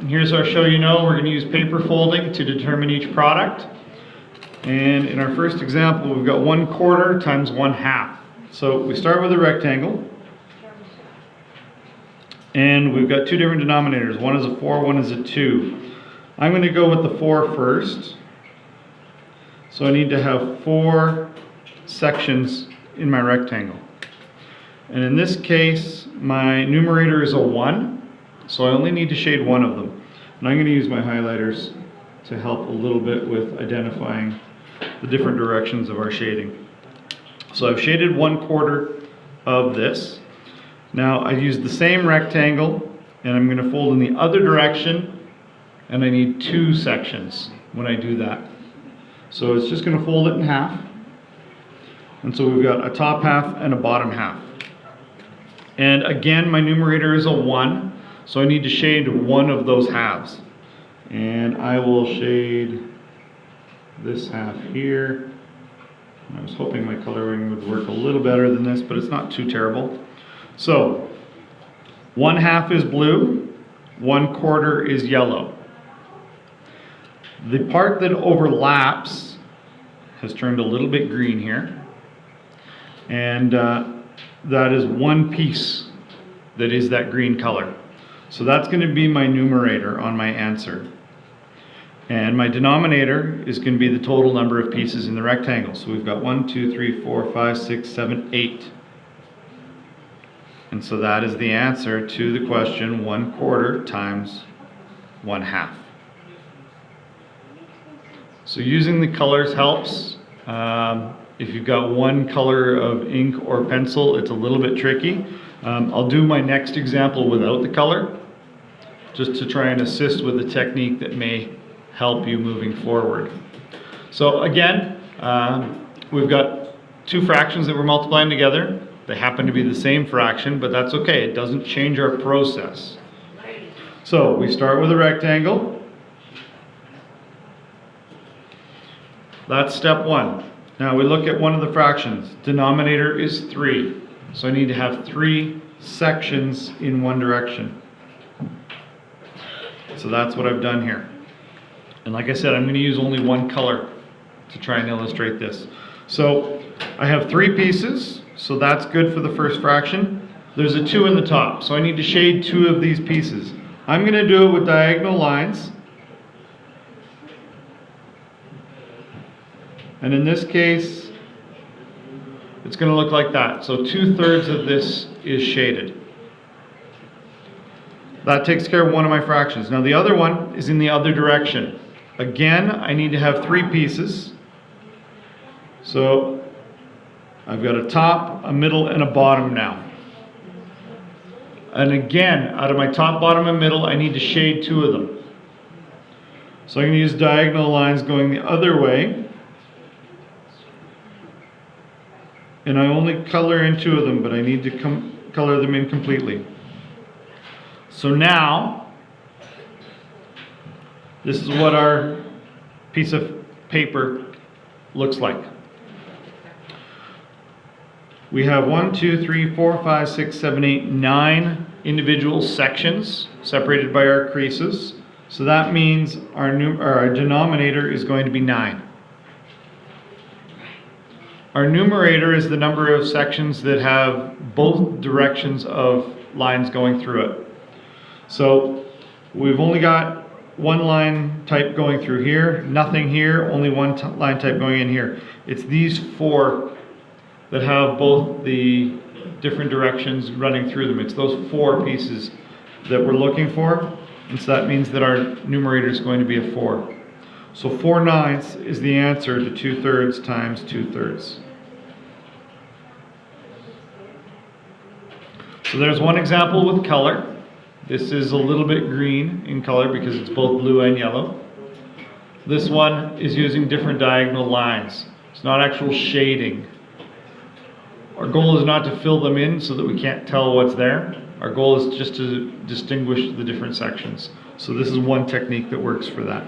Here's our show you know. We're going to use paper folding to determine each product. And in our first example, we've got 1/4 times 1/2. So we start with a rectangle. And we've got two different denominators. One is a 4, one is a 2. I'm going to go with the 4 first. So I need to have 4 sections in my rectangle. And in this case, my numerator is a 1. So I only need to shade one of them. And I'm going to use my highlighters to help a little bit with identifying the different directions of our shading. So I've shaded 1/4 of this. Now I've used the same rectangle and I'm going to fold in the other direction, and I need 2 sections when I do that. So it's just going to fold it in half. And so we've got a top half and a bottom half. And again, my numerator is a 1, so I need to shade one of those halves. And I will shade this half here. I was hoping my coloring would work a little better than this, but it's not too terrible. So 1/2 is blue, 1/4 is yellow. The part that overlaps has turned a little bit green here, and that is one piece that is that green color. So that's going to be my numerator on my answer. And my denominator is going to be the total number of pieces in the rectangle. So we've got 1, 2, 3, 4, 5, 6, 7, 8. And so that is the answer to the question, 1/4 times 1/2. So using the colors helps. If you've got one color of ink or pencil, it's a little bit tricky. I'll do my next example without the color, just to try and assist with a technique that may help you moving forward. So again, we've got 2 fractions that we're multiplying together. They happen to be the same fraction, but that's okay. It doesn't change our process. So we start with a rectangle. That's step 1. Now we look at one of the fractions. Denominator is 3. So I need to have 3 sections in one direction. So that's what I've done here. And like I said, I'm going to use only one color to try and illustrate this. So I have 3 pieces, so that's good for the first fraction. There's a 2 in the top, so I need to shade 2 of these pieces. I'm going to do it with diagonal lines. And in this case, it's going to look like that. So 2/3 of this is shaded. That takes care of one of my fractions. Now the other one is in the other direction. Again, I need to have 3 pieces. So I've got a top, a middle, and a bottom now. And again, out of my top, bottom, and middle, I need to shade 2 of them. So I'm going to use diagonal lines going the other way. And I only color in 2 of them, but I need to color them in completely. So now, this is what our piece of paper looks like. We have 1, 2, 3, 4, 5, 6, 7, 8, 9 individual sections separated by our creases. So that means our denominator is going to be 9. Our numerator is the number of sections that have both directions of lines going through it. So we've only got one line type going through here, nothing here, only one line type going in here. It's these 4 that have both the different directions running through them. It's those 4 pieces that we're looking for, and so that means that our numerator is going to be a 4. So 4/9 is the answer to 2/3 times 2/3. So there's one example with color. This is a little bit green in color because it's both blue and yellow. This one is using different diagonal lines. It's not actual shading. Our goal is not to fill them in so that we can't tell what's there. Our goal is just to distinguish the different sections. So this is one technique that works for that.